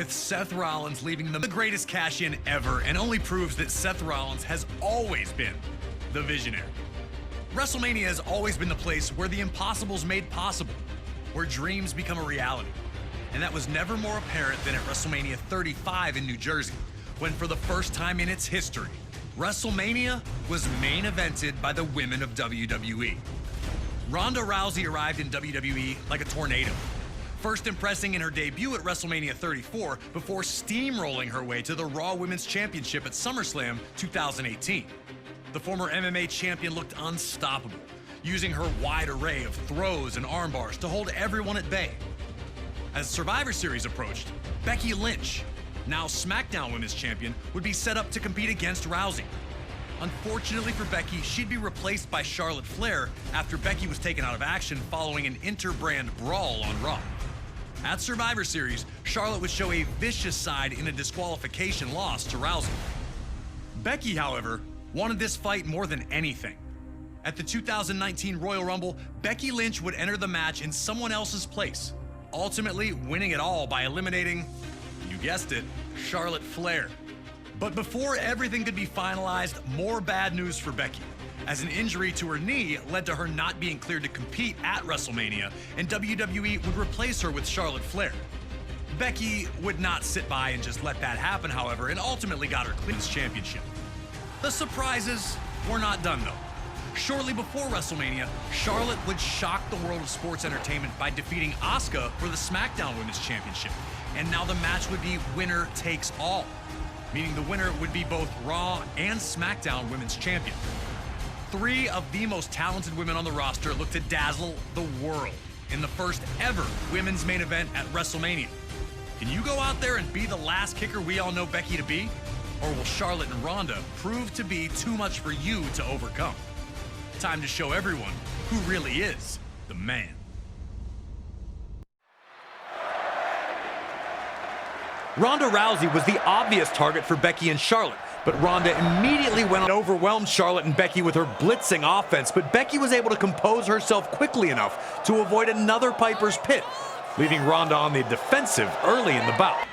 with Seth Rollins leaving the greatest cash-in ever, and only proves that Seth Rollins has always been the visionary. WrestleMania has always been the place where the impossible's made possible, where dreams become a reality. And that was never more apparent than at WrestleMania 35 in New Jersey, when for the first time in its history, WrestleMania was main evented by the women of WWE. Ronda Rousey arrived in WWE like a tornado, first impressing in her debut at WrestleMania 34 before steamrolling her way to the Raw Women's Championship at SummerSlam 2018. The former MMA champion looked unstoppable, using her wide array of throws and arm bars to hold everyone at bay. As Survivor Series approached, Becky Lynch, now SmackDown Women's Champion, would be set up to compete against Rousey. Unfortunately for Becky, she'd be replaced by Charlotte Flair after Becky was taken out of action following an inter-brand brawl on Raw. At Survivor Series, Charlotte would show a vicious side in a disqualification loss to Rousey. Becky, however, wanted this fight more than anything. At the 2019 Royal Rumble, Becky Lynch would enter the match in someone else's place, ultimately winning it all by eliminating, you guessed it, Charlotte Flair. But before everything could be finalized, more bad news for Becky, as an injury to her knee led to her not being cleared to compete at WrestleMania, and WWE would replace her with Charlotte Flair. Becky would not sit by and just let that happen, however, and ultimately got her Women's Championship. The surprises were not done, though. Shortly before WrestleMania, Charlotte would shock the world of sports entertainment by defeating Asuka for the SmackDown Women's Championship. And now the match would be winner takes all, meaning the winner would be both Raw and SmackDown Women's Champion. Three of the most talented women on the roster look to dazzle the world in the first ever women's main event at WrestleMania. Can you go out there and be the last kicker we all know Becky to be? Or will Charlotte and Ronda prove to be too much for you to overcome? Time to show everyone who really is the man. Ronda Rousey was the obvious target for Becky and Charlotte, but Ronda immediately went and overwhelmed Charlotte and Becky with her blitzing offense, but Becky was able to compose herself quickly enough to avoid another Piper's Pit, leaving Ronda on the defensive early in the bout.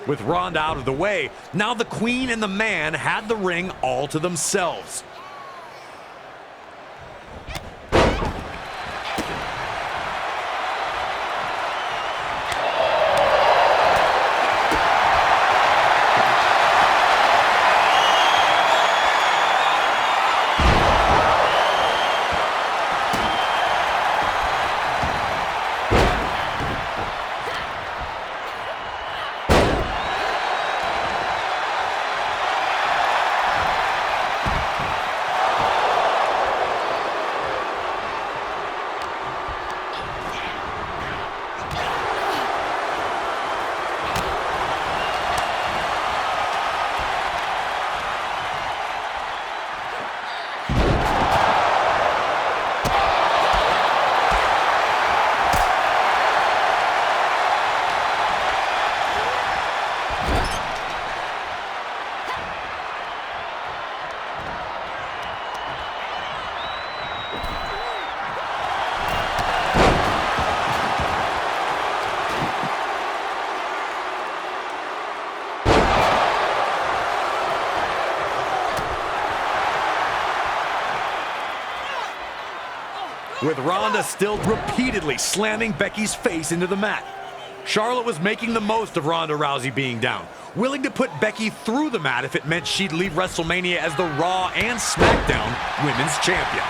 With Ronda out of the way, now the Queen and the Man had the ring all to themselves. with Ronda still repeatedly slamming Becky's face into the mat. Charlotte was making the most of Ronda Rousey being down, willing to put Becky through the mat if it meant she'd leave WrestleMania as the Raw and SmackDown Women's Champion.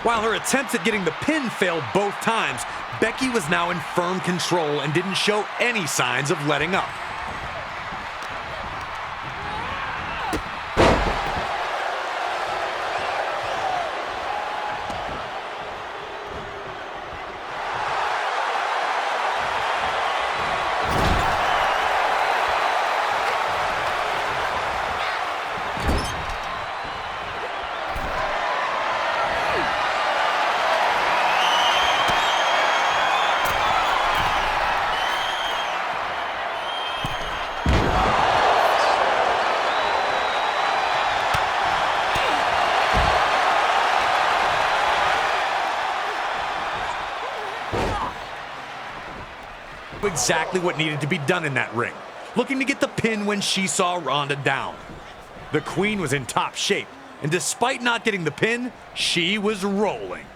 While her attempts at getting the pin failed both times, Becky was now in firm control and didn't show any signs of letting up. Exactly what needed to be done in that ring, looking to get the pin when she saw Ronda down. The Queen was in top shape, and despite not getting the pin, she was rolling.